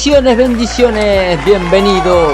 Bendiciones, bienvenidos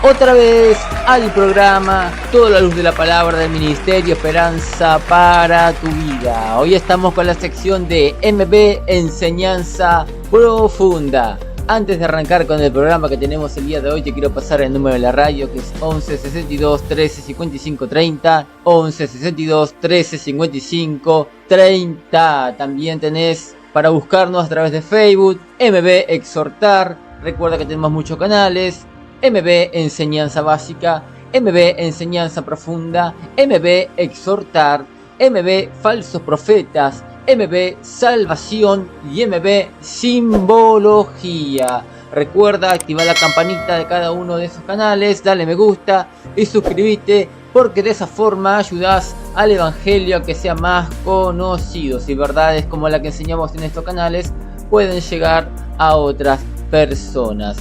otra vez al programa Toda la Luz de la Palabra del Ministerio Esperanza para tu Vida. Hoy estamos con la sección de MB Enseñanza Profunda. Antes de arrancar con el programa que tenemos el día de hoy, te quiero pasar el número de la radio, que es 11 62 13 55 30, 11 62 13 55 30. También tenés para buscarnos a través de Facebook, MB Exhortar. Recuerda que tenemos muchos canales: MB Enseñanza Básica, MB Enseñanza Profunda, MB Exhortar, MB Falsos Profetas, MB Salvación y MB Simbología. Recuerda activar la campanita de cada uno de esos canales, dale me gusta y suscríbete, porque de esa forma ayudas al Evangelio a que sea más conocido. Si verdades como la que enseñamos en estos canales pueden llegar a otras personas.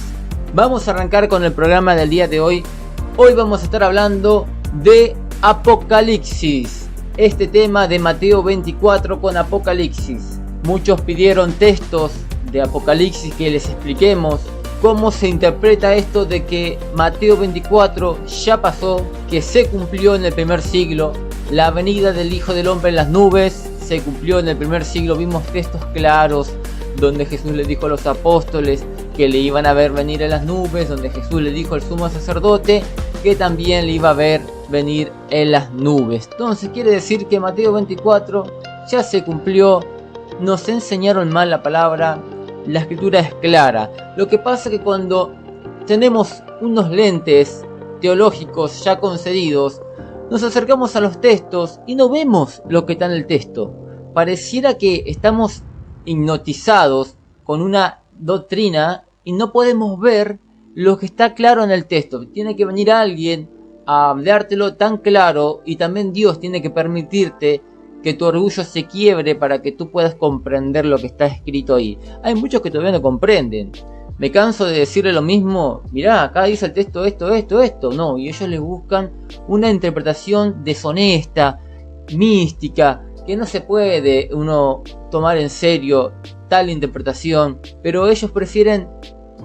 Vamos a arrancar con el programa del día de hoy. Hoy vamos a estar hablando de Apocalipsis. Este tema de Mateo 24 con Apocalipsis. Muchos pidieron textos de Apocalipsis que les expliquemos cómo se interpreta esto de que Mateo 24 ya pasó, que se cumplió en el primer siglo. La venida del Hijo del Hombre en las nubes se cumplió en el primer siglo. Vimos textos claros donde Jesús le dijo a los apóstoles que le iban a ver venir en las nubes, donde Jesús le dijo al sumo sacerdote que también le iba a ver venir en las nubes. Entonces quiere decir que Mateo 24 ya se cumplió. Nos enseñaron mal la palabra, la escritura es clara. Lo que pasa es que cuando tenemos unos lentes teológicos ya concedidos, nos acercamos a los textos y no vemos lo que está en el texto. Pareciera que estamos hipnotizados con una doctrina y no podemos ver lo que está claro en el texto. Tiene que venir alguien a hablártelo tan claro, y también Dios tiene que permitirte que tu orgullo se quiebre para que tú puedas comprender lo que está escrito ahí. Hay muchos que todavía no comprenden. Me canso de decirle lo mismo: mirá, acá dice el texto esto. No, y ellos le buscan una interpretación deshonesta, mística, que no se puede uno tomar en serio tal interpretación, pero ellos prefieren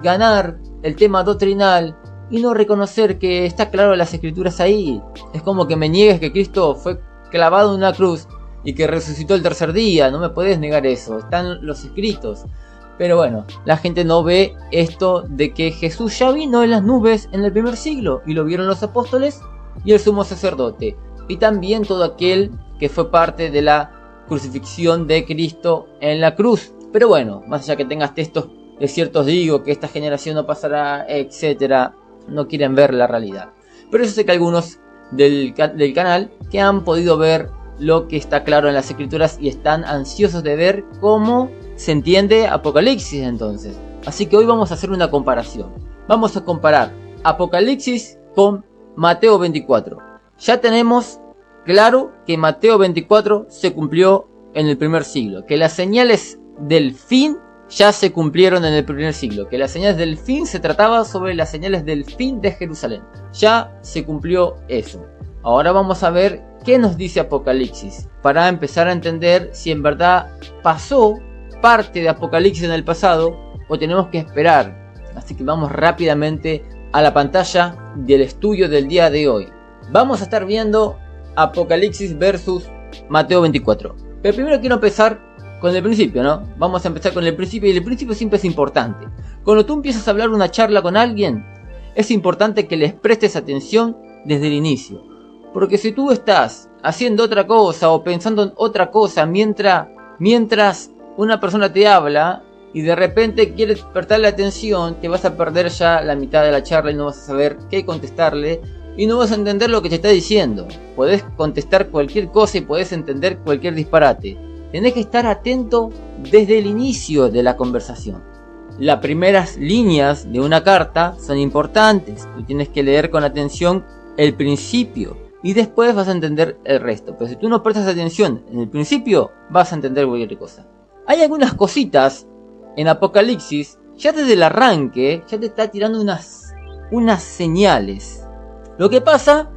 ganar el tema doctrinal y no reconocer que está claro en las escrituras ahí. Es como que me niegues que Cristo fue clavado en una cruz y que resucitó el tercer día. No me podés negar eso, están los escritos. Pero bueno, la gente no ve esto de que Jesús ya vino en las nubes en el primer siglo, y lo vieron los apóstoles y el sumo sacerdote, y también todo aquel que fue parte de la crucifixión de Cristo en la cruz. Pero bueno, más allá que tengas textos de ciertos digo que esta generación no pasará, etcétera, no quieren ver la realidad. Pero yo sé que algunos del canal que han podido ver lo que está claro en las escrituras y están ansiosos de ver cómo se entiende Apocalipsis entonces. Así que hoy vamos a hacer una comparación. Vamos a comparar Apocalipsis con Mateo 24. Ya tenemos claro que Mateo 24 se cumplió en el primer siglo, que las señales del fin ya se cumplieron en el primer siglo, que las señales del fin se trataba sobre las señales del fin de Jerusalén. Ya se cumplió eso. Ahora vamos a ver qué nos dice Apocalipsis, para empezar a entender si en verdad pasó parte de Apocalipsis en el pasado o tenemos que esperar. Así que vamos rápidamente a la pantalla del estudio del día de hoy. Vamos a estar viendo Apocalipsis versus Mateo 24. Pero primero quiero empezar con el principio, ¿no? Vamos a empezar con el principio, y el principio siempre es importante. Cuando tú empiezas a hablar una charla con alguien, es importante que les prestes atención desde el inicio. Porque si tú estás haciendo otra cosa o pensando en otra cosa mientras una persona te habla y de repente quieres prestarle atención, te vas a perder ya la mitad de la charla y no vas a saber qué contestarle y no vas a entender lo que te está diciendo. Podés contestar cualquier cosa y podés entender cualquier disparate. Tenés que estar atento desde el inicio de la conversación. Las primeras líneas de una carta son importantes. Tú tienes que leer con atención el principio y después vas a entender el resto. Pero si tú no prestas atención en el principio, vas a entender cualquier cosa. Hay algunas cositas en Apocalipsis, ya desde el arranque, ya te está tirando unas señales. Lo que pasa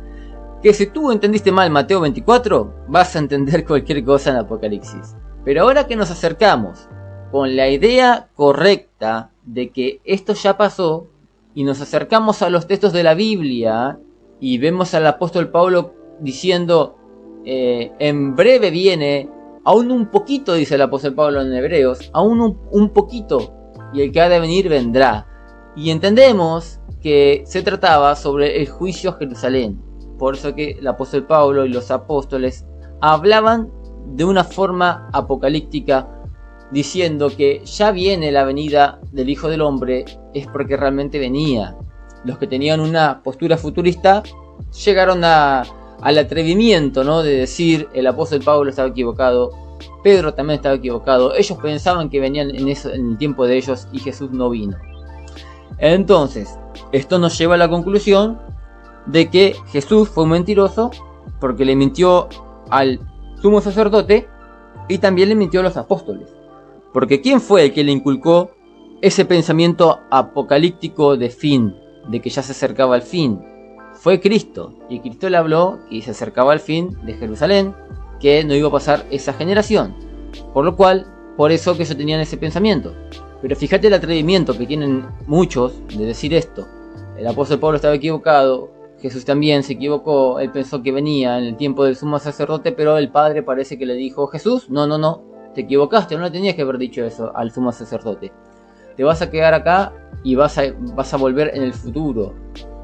que si tú entendiste mal Mateo 24, vas a entender cualquier cosa en Apocalipsis. Pero ahora que nos acercamos con la idea correcta de que esto ya pasó y nos acercamos a los textos de la Biblia y vemos al apóstol Pablo diciendo, en breve viene, aún un poquito, dice el apóstol Pablo en Hebreos, aún un poquito, y el que ha de venir vendrá. Y entendemos que se trataba sobre el juicio a Jerusalén. Por eso que el apóstol Pablo y los apóstoles hablaban de una forma apocalíptica, diciendo que ya viene la venida del Hijo del Hombre, es porque realmente venía. Los que tenían una postura futurista llegaron al atrevimiento, ¿no?, de decir el apóstol Pablo estaba equivocado, Pedro también estaba equivocado, ellos pensaban que venían en el tiempo de ellos y Jesús no vino. Entonces, esto nos lleva a la conclusión de que Jesús fue un mentiroso porque le mintió al sumo sacerdote y también le mintió a los apóstoles. Porque ¿quién fue el que le inculcó ese pensamiento apocalíptico de fin, de que ya se acercaba el fin? Fue Cristo, y Cristo le habló que se acercaba el fin de Jerusalén, que no iba a pasar esa generación. Por eso que ellos tenían ese pensamiento. Pero fíjate el atrevimiento que tienen muchos de decir esto. El apóstol Pablo estaba equivocado, Jesús también se equivocó, él pensó que venía en el tiempo del sumo sacerdote, pero el Padre parece que le dijo, Jesús, no, te equivocaste, no le tenías que haber dicho eso al sumo sacerdote. Te vas a quedar acá y vas a volver en el futuro.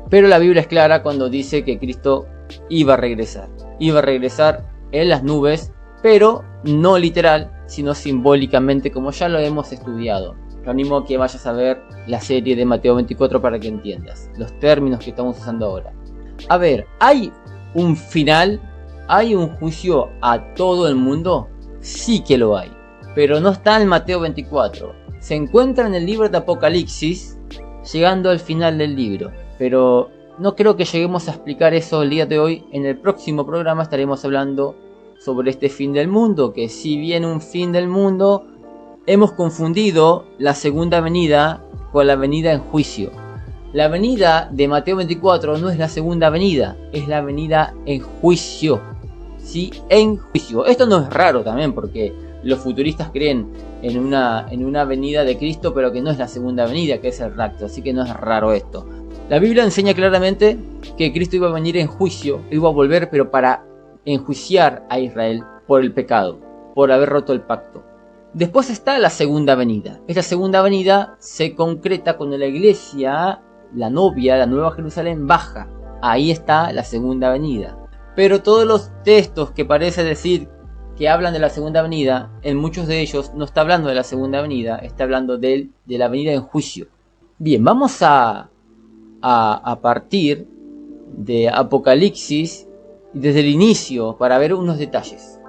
Pero la Biblia es clara cuando dice que Cristo iba a regresar. Iba a regresar en las nubes, pero no literal, sino simbólicamente, como ya lo hemos estudiado. Te animo a que vayas a ver la serie de Mateo 24 para que entiendas los términos que estamos usando ahora. A ver, ¿hay un final? ¿Hay un juicio a todo el mundo? Sí que lo hay, pero no está en Mateo 24. Se encuentra en el libro de Apocalipsis, llegando al final del libro. Pero no creo que lleguemos a explicar eso el día de hoy. En el próximo programa estaremos hablando sobre este fin del mundo, que si bien un fin del mundo, hemos confundido la segunda venida con la venida en juicio. La venida de Mateo 24 no es la segunda venida, es la venida en juicio. Sí, en juicio. Esto no es raro también, porque los futuristas creen en una venida de Cristo, pero que no es la segunda venida, que es el rapto. Así que no es raro esto. La Biblia enseña claramente que Cristo iba a venir en juicio, iba a volver, pero para enjuiciar a Israel por el pecado, por haber roto el pacto. Después está la segunda venida. Esta segunda venida se concreta cuando la iglesia, la novia, la Nueva Jerusalén, baja. Ahí está la segunda venida. Pero todos los textos que parece decir que hablan de la segunda venida, en muchos de ellos no está hablando de la segunda venida, está hablando de la venida en juicio. Bien, vamos a partir de Apocalipsis desde el inicio para ver unos detalles.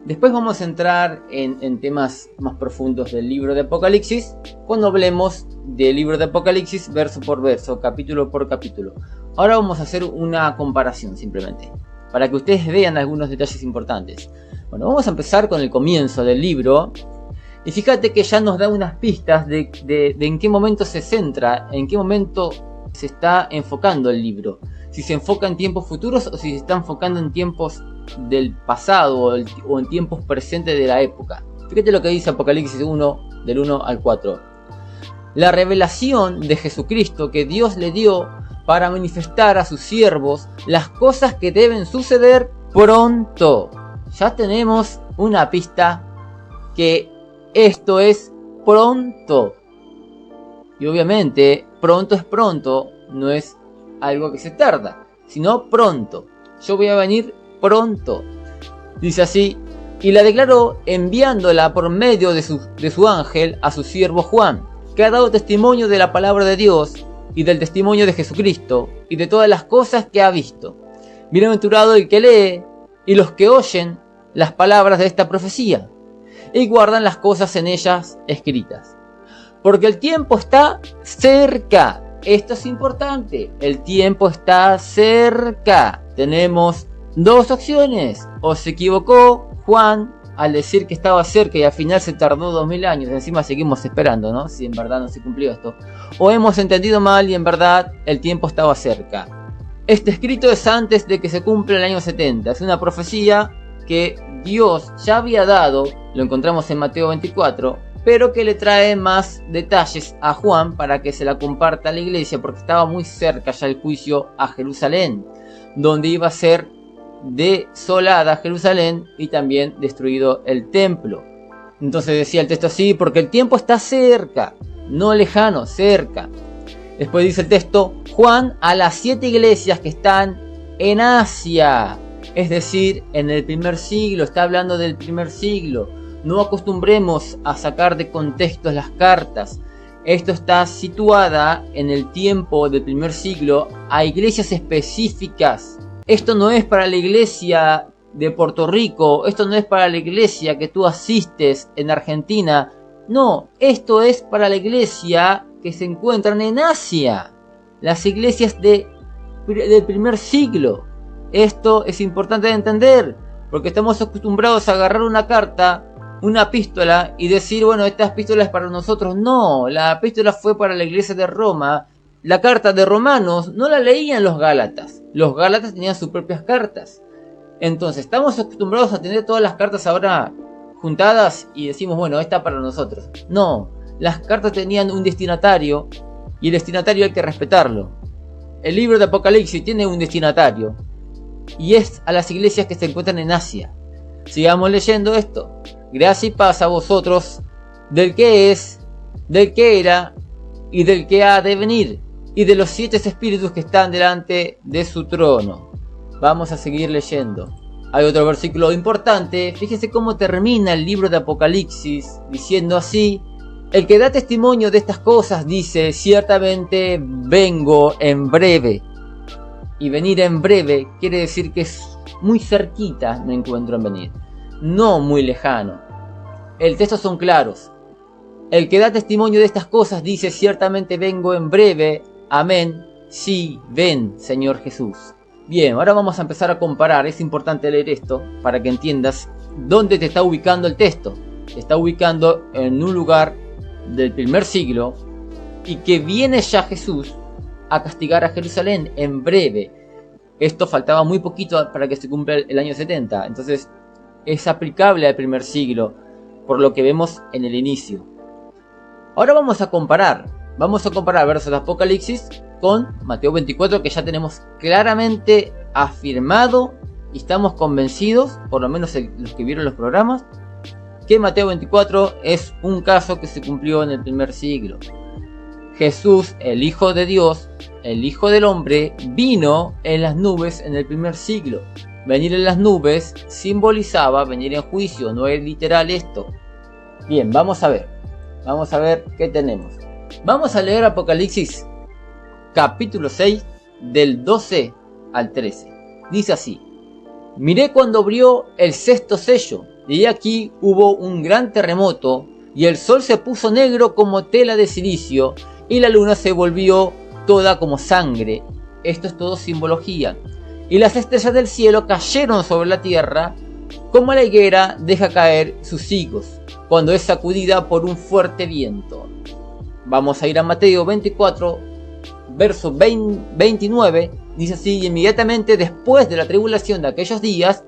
Después vamos a entrar en temas más profundos del libro de Apocalipsis cuando hablemos del libro de Apocalipsis verso por verso, capítulo por capítulo. Ahora vamos a hacer una comparación simplemente, para que ustedes vean algunos detalles importantes. Bueno, vamos a empezar con el comienzo del libro. Y fíjate que ya nos da unas pistas de en qué momento se centra, en qué momento se está enfocando el libro. Si se enfoca en tiempos futuros o si se está enfocando en tiempos del pasado o en tiempos presentes de la época. Fíjate lo que dice Apocalipsis 1, del 1 al 4. La revelación de Jesucristo que Dios le dio para manifestar a sus siervos las cosas que deben suceder pronto. Ya tenemos una pista que esto es pronto. Y obviamente, pronto es pronto, no es algo que se tarda, sino pronto. Yo voy a venir pronto. Dice así, y la declaró enviándola por medio de su ángel a su siervo Juan, que ha dado testimonio de la palabra de Dios y del testimonio de Jesucristo y de todas las cosas que ha visto. Bienaventurado el que lee y los que oyen las palabras de esta profecía y guardan las cosas en ellas escritas. Porque el tiempo está cerca. Esto es importante. El tiempo está cerca. Tenemos dos opciones. O se equivocó Juan al decir que estaba cerca y al final se tardó 2000 años. Encima seguimos esperando, ¿no? Si en verdad no se cumplió esto. O hemos entendido mal y en verdad el tiempo estaba cerca. Este escrito es antes de que se cumpla el año 70. Es una profecía que Dios ya había dado. Lo encontramos en Mateo 24. pero que le trae más detalles a Juan para que se la comparta a la iglesia, porque estaba muy cerca ya el juicio a Jerusalén, donde iba a ser desolada Jerusalén y también destruido el templo. Entonces decía el texto así, porque el tiempo está cerca, no lejano, cerca. Después dice el texto, Juan a las 7 iglesias que están en Asia, es decir, en el primer siglo, está hablando del primer siglo. No acostumbremos a sacar de contexto las cartas. Esto está situada en el tiempo del primer siglo a iglesias específicas. Esto no es para la iglesia de Puerto Rico, esto no es para la iglesia que tú asistes en Argentina. No, esto es para la iglesia que se encuentran en Asia, las iglesias del primer siglo. Esto es importante de entender, porque estamos acostumbrados a agarrar una carta, una epístola, y decir, bueno, esta epístola es para nosotros. No, la epístola fue para la iglesia de Roma. La carta de Romanos no la leían los Gálatas. Los Gálatas tenían sus propias cartas. Entonces, estamos acostumbrados a tener todas las cartas ahora juntadas y decimos, bueno, esta para nosotros. No, las cartas tenían un destinatario y el destinatario hay que respetarlo. El libro de Apocalipsis tiene un destinatario y es a las iglesias que se encuentran en Asia. Sigamos leyendo esto. Gracia y paz a vosotros del que es, del que era y del que ha de venir, y de los 7 espíritus que están delante de su trono. Vamos a seguir leyendo. Hay otro versículo importante. Fíjense cómo termina el libro de Apocalipsis diciendo así: el que da testimonio de estas cosas dice, ciertamente vengo en breve. Y venir en breve quiere decir que es muy cerquita, me encuentro en venir, no muy lejano. El texto son claros. El que da testimonio de estas cosas dice, ciertamente vengo en breve. Amén. Sí, ven, Señor Jesús. Bien, ahora vamos a empezar a comparar. Es importante leer esto para que entiendas dónde te está ubicando el texto. Te está ubicando en un lugar del primer siglo y que viene ya Jesús a castigar a Jerusalén en breve. Esto faltaba muy poquito para que se cumpla el año 70. Entonces es aplicable al primer siglo, por lo que vemos en el inicio. Ahora vamos a comparar versos de Apocalipsis con Mateo 24, que ya tenemos claramente afirmado y estamos convencidos, por lo menos los que vieron los programas, que Mateo 24 es un caso que se cumplió en el primer siglo. Jesús, el Hijo de Dios, el Hijo del Hombre, vino en las nubes en el primer siglo. Venir en las nubes simbolizaba venir en juicio, no es literal esto. Bien, vamos a ver qué tenemos. Vamos a leer Apocalipsis capítulo 6 del 12 al 13. Dice así: miré cuando abrió el 6º sello, y aquí hubo un gran terremoto, y el sol se puso negro como tela de silicio, y la luna se volvió toda como sangre. Esto es todo simbología. Y las estrellas del cielo cayeron sobre la tierra, como la higuera deja caer sus higos cuando es sacudida por un fuerte viento. Vamos a ir a Mateo 24, verso 29. Dice así: y inmediatamente después de la tribulación de aquellos días,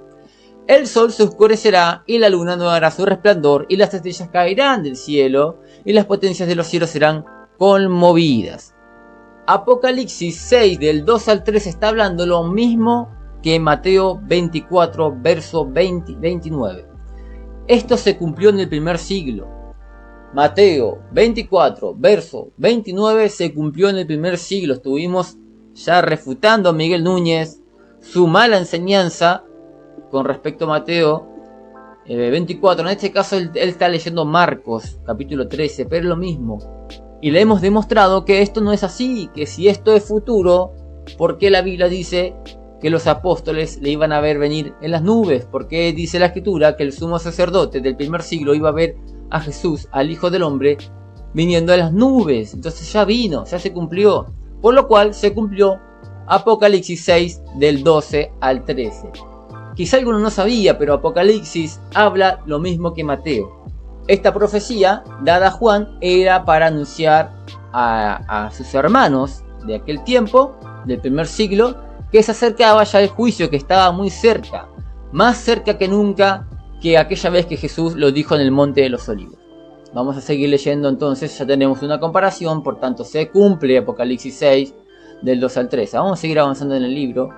el sol se oscurecerá y la luna no hará su resplandor, y las estrellas caerán del cielo, y las potencias de los cielos serán conmovidas. Apocalipsis 6 del 2 al 3 está hablando lo mismo que Mateo 24, verso 29. Esto se cumplió en el primer siglo. Mateo 24, verso 29 se cumplió en el primer siglo. Estuvimos ya refutando a Miguel Núñez su mala enseñanza con respecto a Mateo 24. En este caso él está leyendo Marcos capítulo 13, pero es lo mismo. Y le hemos demostrado que esto no es así, que si esto es futuro, ¿por qué la Biblia dice que los apóstoles le iban a ver venir en las nubes? ¿Por qué dice la Escritura que el sumo sacerdote del primer siglo iba a ver a Jesús, al Hijo del Hombre, viniendo a las nubes? Entonces ya vino, ya se cumplió. Por lo cual se cumplió Apocalipsis 6 del 12 al 13. Quizá alguno no sabía, pero Apocalipsis habla lo mismo que Mateo. Esta profecía dada a Juan era para anunciar a sus hermanos de aquel tiempo, del primer siglo, que se acercaba ya el juicio, que estaba muy cerca, más cerca que nunca, que aquella vez que Jesús lo dijo en el Monte de los Olivos. vamos a seguir leyendo entonces, ya tenemos una comparación, por tanto se cumple Apocalipsis 6 del 2 al 13. Vamos a seguir avanzando en el libro,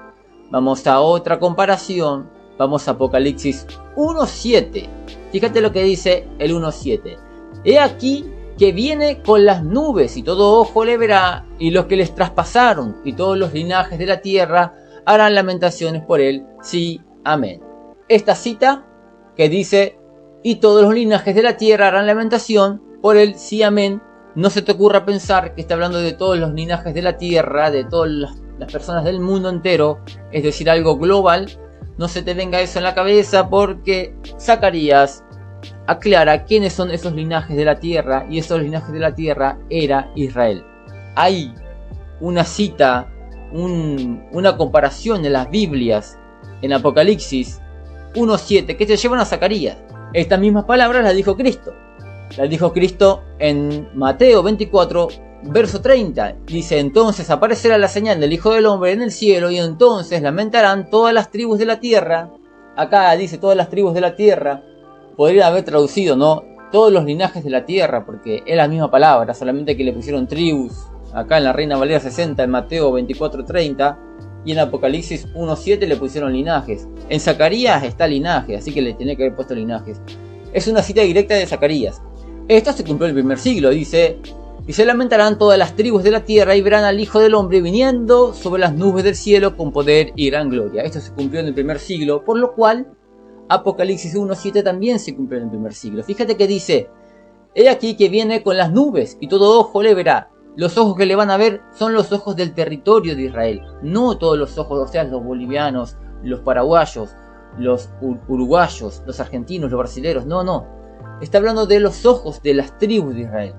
vamos a otra comparación, vamos a Apocalipsis 1.7. Fíjate lo que dice el 1.7. He aquí que viene con las nubes y todo ojo le verá, y los que les traspasaron y todos los linajes de la tierra harán lamentaciones por él, sí, amén. Esta cita que dice, y todos los linajes de la tierra harán lamentación por él, sí, amén, no se te ocurra pensar que está hablando de todos los linajes de la tierra, de todas las personas del mundo entero, es decir, algo global. No se te venga eso en la cabeza, porque Zacarías aclara quiénes son esos linajes de la tierra, y esos linajes de la tierra era Israel. Hay una cita, una comparación en las Biblias, en Apocalipsis 1.7, que se llevan a Zacarías. Estas mismas palabras las dijo Cristo. Las dijo Cristo en Mateo 24, verso 30. Dice, entonces aparecerá la señal del Hijo del Hombre en el cielo, y entonces lamentarán todas las tribus de la tierra. Acá dice todas las tribus de la tierra. Podría haber traducido, ¿no? Todos los linajes de la tierra, porque es la misma palabra, solamente que le pusieron tribus. Acá en la Reina Valera 60, en Mateo 24:30, y en Apocalipsis 1:7 le pusieron linajes. En Zacarías está linaje, así que le tenía que haber puesto linajes. Es una cita directa de Zacarías. Esto se cumplió en el primer siglo, dice, y se lamentarán todas las tribus de la tierra y verán al Hijo del Hombre viniendo sobre las nubes del cielo con poder y gran gloria. Esto se cumplió en el primer siglo, por lo cual Apocalipsis 1.7 también se cumplió en el primer siglo. Fíjate que dice, he aquí que viene con las nubes y todo ojo le verá. Los ojos que le van a ver son los ojos del territorio de Israel, no todos los ojos, o sea, los bolivianos, los paraguayos, los uruguayos, los argentinos, los brasileños, no. Está hablando de los ojos de las tribus de Israel.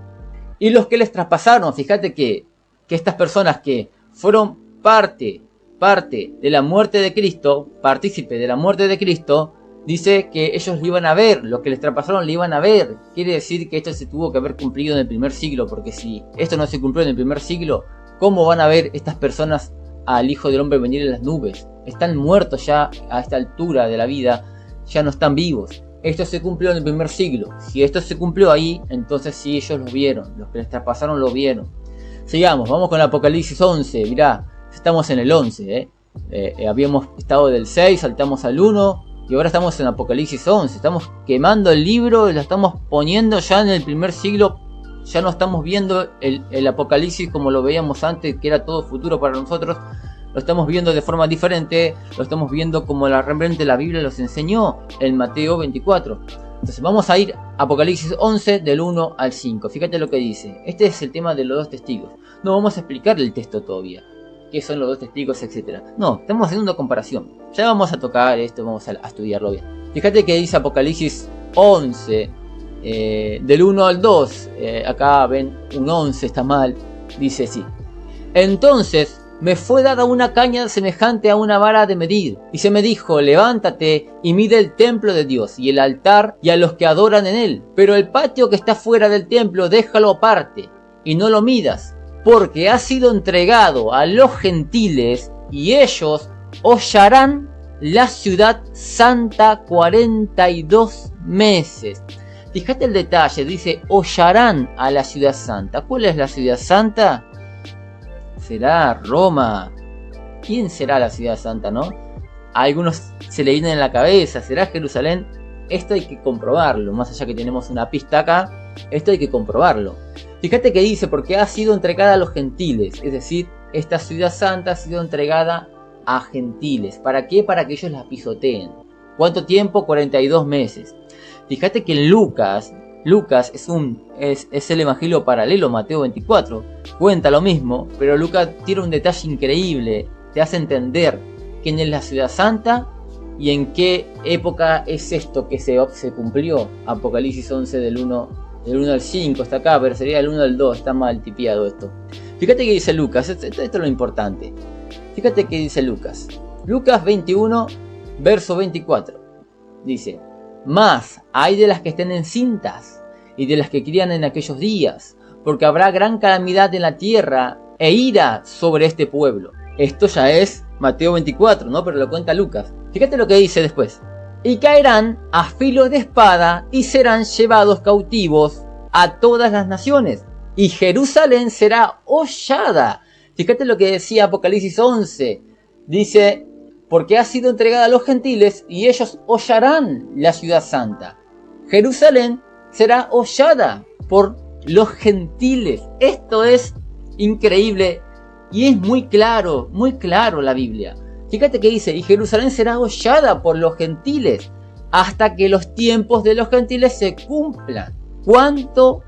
Y los que les traspasaron, fíjate que estas personas que fueron parte de la muerte de Cristo, partícipe de la muerte de Cristo, dice que ellos le iban a ver, los que les traspasaron le iban a ver. Quiere decir que esto se tuvo que haber cumplido en el primer siglo, porque si esto no se cumplió en el primer siglo, ¿cómo van a ver estas personas al Hijo del Hombre venir en las nubes? Están muertos ya a esta altura de la vida, ya no están vivos. Esto se cumplió en el primer siglo. Si esto se cumplió ahí, entonces sí, ellos lo vieron, los que les traspasaron lo vieron. Sigamos, vamos con el Apocalipsis 11, mirá, estamos en el 11, habíamos estado del 6, saltamos al 1, y ahora estamos en Apocalipsis 11, estamos quemando el libro, lo estamos poniendo ya en el primer siglo, ya no estamos viendo el Apocalipsis como lo veíamos antes, que era todo futuro para nosotros, lo estamos viendo de forma diferente, lo estamos viendo como realmente la Biblia los enseñó en Mateo 24. Entonces vamos a ir a Apocalipsis 11 del 1 al 5, fíjate lo que dice, este es el tema de los dos testigos, no vamos a explicar el texto todavía. Qué son los dos testigos, etcétera. No, estamos haciendo una comparación. Ya vamos a tocar esto, vamos a estudiarlo bien. Fíjate que dice Apocalipsis 11, del 1 al 2. Acá ven, un 11 está mal. Dice así. Entonces me fue dada una caña semejante a una vara de medir. Y se me dijo, levántate y mide el templo de Dios y el altar y a los que adoran en él. Pero el patio que está fuera del templo déjalo aparte y no lo midas, porque ha sido entregado a los gentiles y ellos hollarán la ciudad santa 42 meses. Fíjate el detalle, dice hollarán a la ciudad santa. ¿Cuál es la ciudad santa? Será Roma. ¿Quién será la ciudad santa, no? A algunos se le viene en la cabeza, ¿será Jerusalén? Esto hay que comprobarlo, más allá que tenemos una pista acá, esto hay que comprobarlo. Fíjate que dice, porque ha sido entregada a los gentiles, es decir, esta ciudad santa ha sido entregada a gentiles. ¿Para qué? Para que ellos la pisoteen. ¿Cuánto tiempo? 42 meses. Fíjate que en Lucas es el evangelio paralelo, Mateo 24, cuenta lo mismo, pero Lucas tiene un detalle increíble, te hace entender quién es la ciudad santa y en qué época es esto que se cumplió. Apocalipsis 11 del 1 al 5 está acá, pero sería del 1 al 2, está mal tipiado esto. Fíjate que dice Lucas, esto es lo importante. Fíjate que dice Lucas 21, verso 24. Dice, mas hay de las que estén encintas y de las que crían en aquellos días, porque habrá gran calamidad en la tierra e ira sobre este pueblo. Esto ya es Mateo 24, ¿no? Pero lo cuenta Lucas. Fíjate lo que dice después. Y caerán a filo de espada y serán llevados cautivos a todas las naciones, y Jerusalén será hollada. Fíjate lo que decía Apocalipsis 11. Dice, porque ha sido entregada a los gentiles y ellos hollarán la ciudad santa. Jerusalén será hollada por los gentiles. Esto es increíble y es muy claro la Biblia. Fíjate que dice, y Jerusalén será hollada por los gentiles hasta que los tiempos de los gentiles se cumplan. ¿Cuánto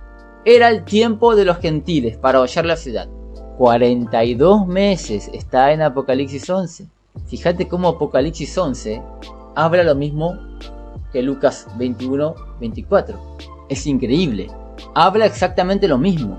era el tiempo de los gentiles para hollar la ciudad? 42 meses, está en Apocalipsis 11. Fíjate cómo Apocalipsis 11 habla lo mismo que Lucas 21, 24. Es increíble. Habla exactamente lo mismo.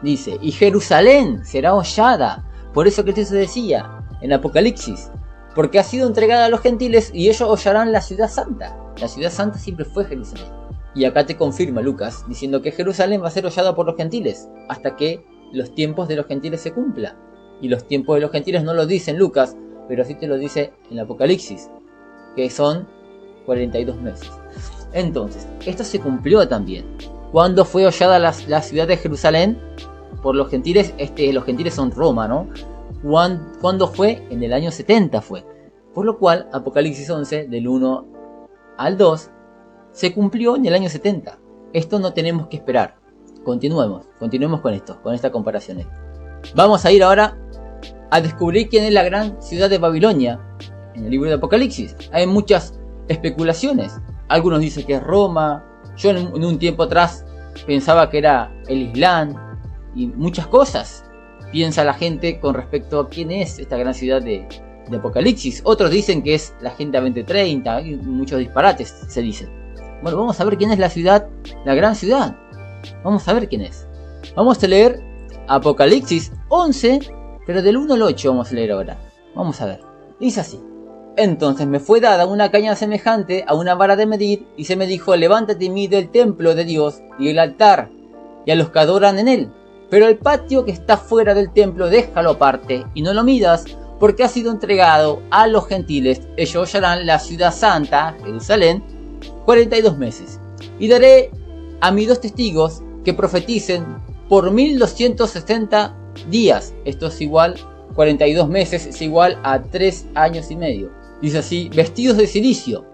Dice, y Jerusalén será hollada. Por eso que Jesús decía en Apocalipsis, porque ha sido entregada a los gentiles y ellos hollarán la ciudad santa. La ciudad santa siempre fue Jerusalén. Y acá te confirma Lucas, diciendo que Jerusalén va a ser hollada por los gentiles, hasta que los tiempos de los gentiles se cumplan. Y los tiempos de los gentiles no lo dice en Lucas, pero sí te lo dice en Apocalipsis, que son 42 meses. Entonces, esto se cumplió también. ¿Cuándo fue hollada la ciudad de Jerusalén? Por los gentiles, los gentiles son Roma, ¿no? ¿Cuándo fue? En el año 70 fue. Por lo cual, Apocalipsis 11, del 1 al 2, se cumplió en el año 70. Esto no tenemos que esperar. Continuemos con esto, con esta comparación. Vamos a ir ahora a descubrir quién es la gran ciudad de Babilonia en el libro de Apocalipsis. Hay muchas especulaciones. Algunos dicen que es Roma. Yo en un tiempo atrás pensaba que era el Islam y muchas cosas piensa la gente con respecto a quién es esta gran ciudad de Apocalipsis. Otros dicen que es la Agenda 2030 y muchos disparates se dicen. Bueno, vamos a ver quién es la ciudad, la gran ciudad. Vamos a ver quién es. Vamos a leer Apocalipsis 11, pero del 1 al 8 vamos a leer ahora. Vamos a ver. Dice así. Entonces me fue dada una caña semejante a una vara de medir, y se me dijo, levántate y mide el templo de Dios y el altar, y a los que adoran en él. Pero el patio que está fuera del templo déjalo aparte, y no lo midas, porque ha sido entregado a los gentiles. Ellos hollarán la ciudad santa, Jerusalén, 42 meses. Y daré a mis 2 testigos que profeticen por 1260 días. Esto es igual, 42 meses es igual a 3 años y medio. Dice así, vestidos de silicio.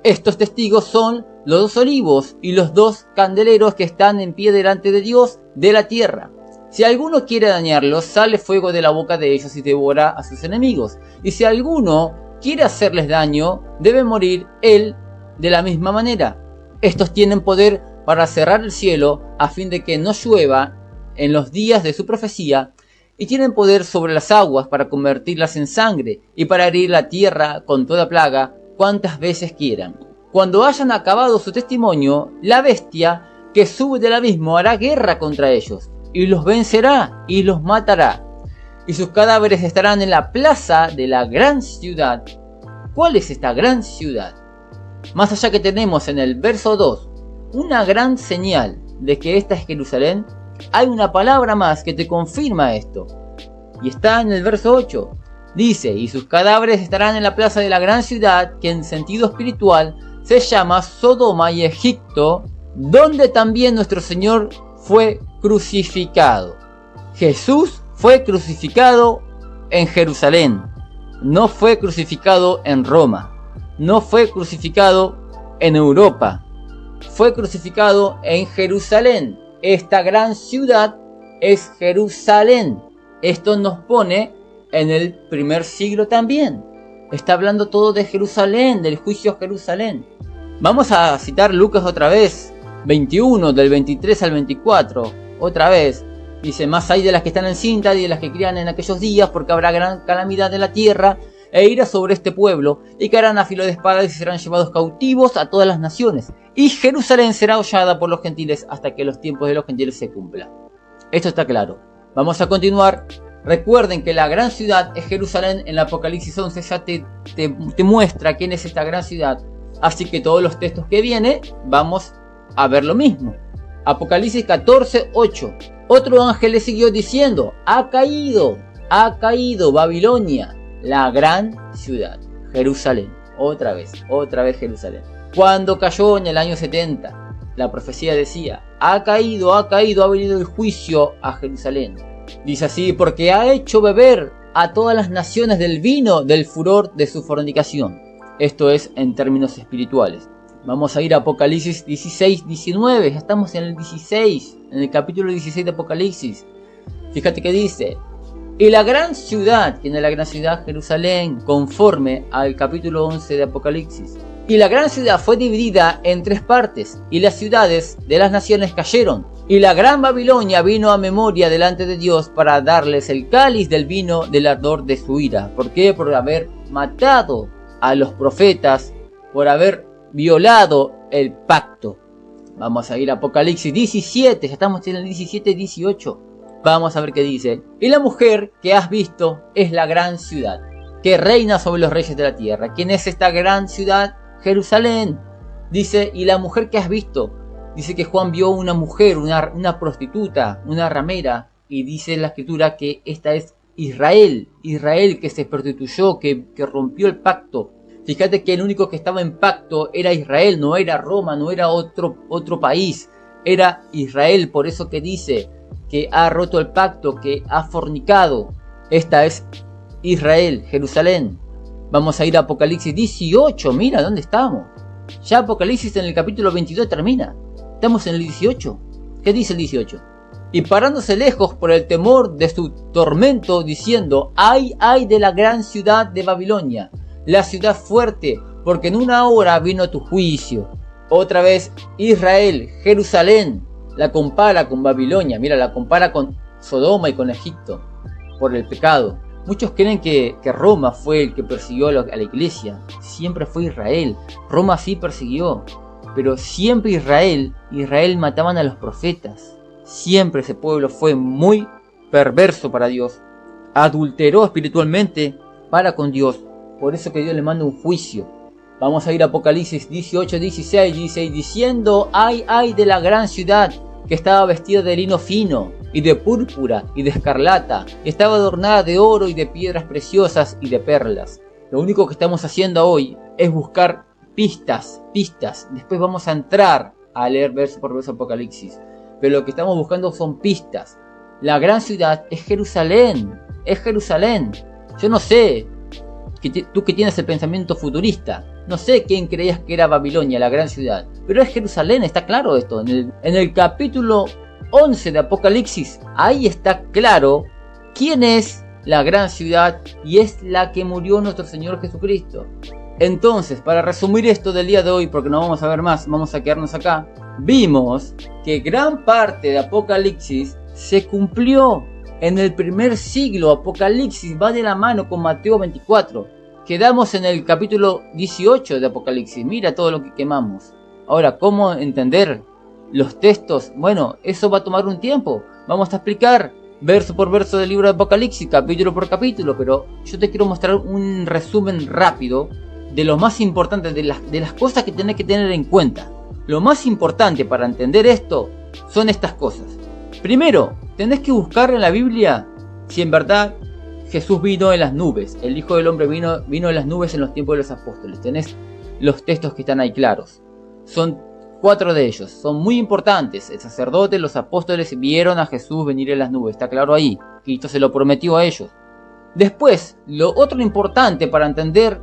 Estos testigos son los 2 olivos y los 2 candeleros que están en pie delante de Dios de la tierra. Si alguno quiere dañarlos, sale fuego de la boca de ellos y devora a sus enemigos. Y si alguno quiere hacerles daño, debe morir él de la misma manera. Estos tienen poder para cerrar el cielo a fin de que no llueva en los días de su profecía, y tienen poder sobre las aguas para convertirlas en sangre y para herir la tierra con toda plaga cuantas veces quieran. Cuando hayan acabado su testimonio, la bestia que sube del abismo hará guerra contra ellos y los vencerá y los matará, y sus cadáveres estarán en la plaza de la gran ciudad. ¿Cuál es esta gran ciudad? Más allá que tenemos en el verso 2 una gran señal de que esta es Jerusalén, hay una palabra más que te confirma esto, y está en el verso 8. Dice, y sus cadáveres estarán en la plaza de la gran ciudad, que en sentido espiritual se llama Sodoma y Egipto, donde también nuestro Señor fue crucificado. Jesús fue crucificado en Jerusalén, no fue crucificado en Roma, no fue crucificado en Europa, fue crucificado en Jerusalén. Esta gran ciudad es Jerusalén. Esto nos pone en el primer siglo también. Está hablando todo de Jerusalén, del juicio a Jerusalén. Vamos a citar Lucas otra vez, 21, del 23 al 24. Otra vez, dice, más hay de las que están encintas y de las que crían en aquellos días, porque habrá gran calamidad en la tierra e ira sobre este pueblo, y caerán a filo de espada y serán llevados cautivos a todas las naciones. Y Jerusalén será hollada por los gentiles hasta que los tiempos de los gentiles se cumplan. Esto está claro. Vamos a continuar. Recuerden que la gran ciudad es Jerusalén. En el Apocalipsis 11 ya te muestra quién es esta gran ciudad. Así que todos los textos que vienen vamos a ver lo mismo. Apocalipsis 14, 8. Otro ángel le siguió diciendo, ha caído Babilonia, la gran ciudad, Jerusalén. Otra vez Jerusalén. Cuando cayó en el año 70, la profecía decía, ha caído, ha venido el juicio a Jerusalén. Dice así, porque ha hecho beber a todas las naciones del vino del furor de su fornicación. Esto es en términos espirituales. Vamos a ir a Apocalipsis 16, 19. Ya estamos en el 16, en el capítulo 16 de Apocalipsis. Fíjate que dice: y la gran ciudad, ¿quién es la gran ciudad? Jerusalén, conforme al capítulo 11 de Apocalipsis. Y la gran ciudad fue dividida en 3 partes, y las ciudades de las naciones cayeron. Y la gran Babilonia vino a memoria delante de Dios para darles el cáliz del vino del ardor de su ira. ¿Por qué? Por haber matado a los profetas, por haber violado el pacto. Vamos a ir a Apocalipsis 17, ya estamos en el 17, 18. Vamos a ver qué dice. Y la mujer que has visto es la gran ciudad, que reina sobre los reyes de la tierra. ¿Quién es esta gran ciudad? Jerusalén. Dice, y la mujer que has visto. Dice que Juan vio una mujer, una prostituta, una ramera. Y dice la escritura que esta es Israel. Israel que se prostituyó, que rompió el pacto. Fíjate que el único que estaba en pacto era Israel, no era Roma, no era otro país. Era Israel, por eso que dice que ha roto el pacto, que ha fornicado. Esta es Israel, Jerusalén. Vamos a ir a Apocalipsis 18, mira dónde estamos. Ya Apocalipsis en el capítulo 22 termina. Estamos en el 18. ¿Qué dice el 18? Y parándose lejos por el temor de su tormento, diciendo: ay de la gran ciudad de Babilonia, la ciudad fuerte, porque en una hora vino tu juicio. Otra vez Israel, Jerusalén, la compara con Babilonia, mira, la compara con Sodoma y con Egipto, por el pecado. Muchos creen que Roma fue el que persiguió a la iglesia. Siempre fue Israel. Roma sí persiguió, pero siempre Israel mataban a los profetas. Siempre ese pueblo fue muy perverso para Dios. Adulteró espiritualmente para con Dios. Por eso que Dios le manda un juicio. Vamos a ir a Apocalipsis 18, 16, dice: diciendo, ay de la gran ciudad, que estaba vestida de lino fino, y de púrpura, y de escarlata, y estaba adornada de oro y de piedras preciosas y de perlas. Lo único que estamos haciendo hoy es buscar pistas. Después vamos a entrar a leer verso por verso Apocalipsis. Pero lo que estamos buscando son pistas. La gran ciudad es Jerusalén. Yo no sé, tú que tienes el pensamiento futurista, no sé quién creías que era Babilonia, la gran ciudad, pero es Jerusalén, está claro esto. En el capítulo 11 de Apocalipsis, ahí está claro quién es la gran ciudad, y es la que murió nuestro Señor Jesucristo. Entonces, para resumir esto del día de hoy, porque no vamos a ver más, vamos a quedarnos acá, vimos que gran parte de Apocalipsis se cumplió en el primer siglo. Apocalipsis va de la mano con Mateo 24. Quedamos en el capítulo 18 de Apocalipsis. Mira todo lo que quemamos. Ahora, ¿cómo entender los textos? Bueno, eso va a tomar un tiempo. Vamos a explicar verso por verso del libro de Apocalipsis, capítulo por capítulo, pero yo te quiero mostrar un resumen rápido de lo más importante, de las cosas que tenés que tener en cuenta. Lo más importante para entender esto son estas cosas. Primero, tenés que buscar en la Biblia si en verdad Jesús vino en las nubes. El Hijo del Hombre vino en las nubes en los tiempos de los apóstoles. Tenés los textos que están ahí claros. Son 4 de ellos. Son muy importantes. El sacerdote, los apóstoles vieron a Jesús venir en las nubes. Está claro ahí. Cristo se lo prometió a ellos. Después, lo otro importante para entender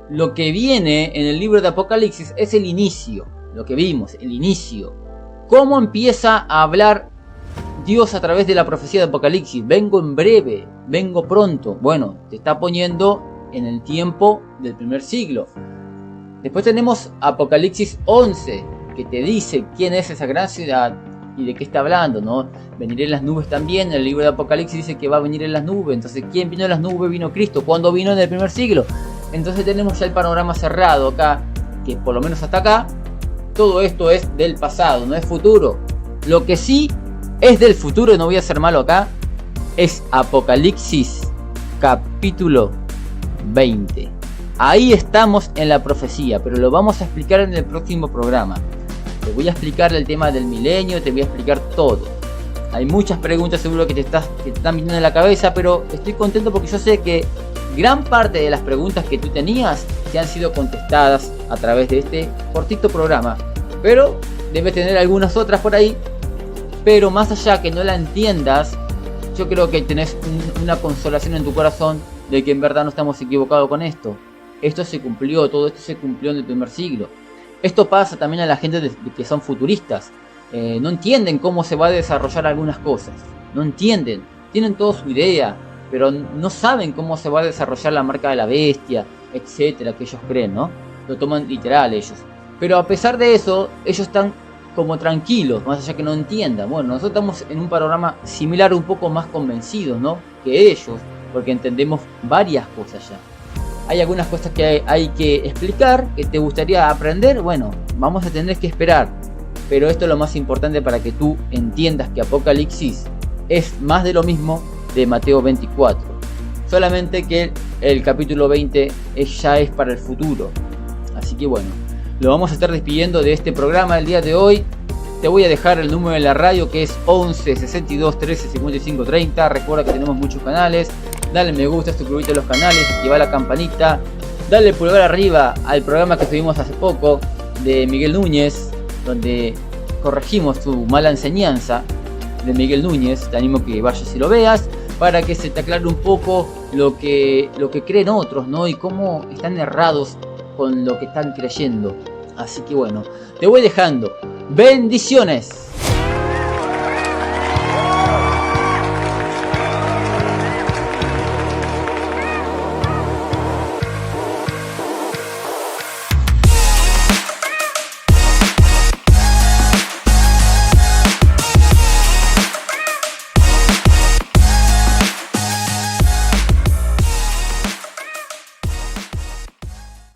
lo que viene en el libro de Apocalipsis es el inicio. Lo que vimos, el inicio. ¿Cómo empieza a hablar Dios a través de la profecía de Apocalipsis? Vengo en breve, vengo pronto. Bueno, te está poniendo en el tiempo del primer siglo. Después tenemos Apocalipsis 11, que te dice quién es esa gran ciudad y de qué está hablando, ¿no? Venir en las nubes también. En el libro de Apocalipsis dice que va a venir en las nubes. Entonces, ¿quién vino en las nubes? Vino Cristo. ¿Cuándo vino? En el primer siglo. Entonces tenemos ya el panorama cerrado acá, que por lo menos hasta acá, todo esto es del pasado, no es futuro. Lo que sí es del futuro, y no voy a ser malo acá, es Apocalipsis capítulo 20. Ahí estamos en la profecía, pero lo vamos a explicar en el próximo programa. Te voy a explicar el tema del milenio, te voy a explicar todo. Hay muchas preguntas seguro que te están viniendo en la cabeza, pero estoy contento porque yo sé que gran parte de las preguntas que tú tenías te han sido contestadas a través de este cortito programa. Pero debes tener algunas otras por ahí Pero más allá que no la entiendas, yo creo que tenés una consolación en tu corazón de que en verdad no estamos equivocados con esto. Esto se cumplió, todo esto se cumplió en el primer siglo. Esto pasa también a la gente que son futuristas. No entienden cómo se va a desarrollar algunas cosas. No entienden. Tienen toda su idea, pero no saben cómo se va a desarrollar la marca de la bestia, etcétera, que ellos creen, ¿no? Lo toman literal ellos. Pero a pesar de eso, ellos están como tranquilos, más allá que no entiendan. Bueno, nosotros estamos en un panorama similar, un poco más convencidos, ¿no? Que ellos, porque entendemos varias cosas ya. Hay algunas cosas que hay que explicar, que te gustaría aprender. Bueno, vamos a tener que esperar. Pero esto es lo más importante para que tú entiendas que Apocalipsis es más de lo mismo de Mateo 24. Solamente que el capítulo 20 ya es para el futuro. Así que bueno, lo vamos a estar despidiendo de este programa el día de hoy. Te voy a dejar el número de la radio, que es 11 62 13 55 30. Recuerda que tenemos muchos canales. Dale me gusta, suscríbete a los canales, activa la campanita. Dale pulgar arriba al programa que tuvimos hace poco de Miguel Núñez, donde corregimos su mala enseñanza de Miguel Núñez. Te animo que vayas y lo veas, para que se te aclare un poco lo que creen otros, ¿no? Y cómo están errados con lo que están creyendo. Así que bueno, te voy dejando. Bendiciones.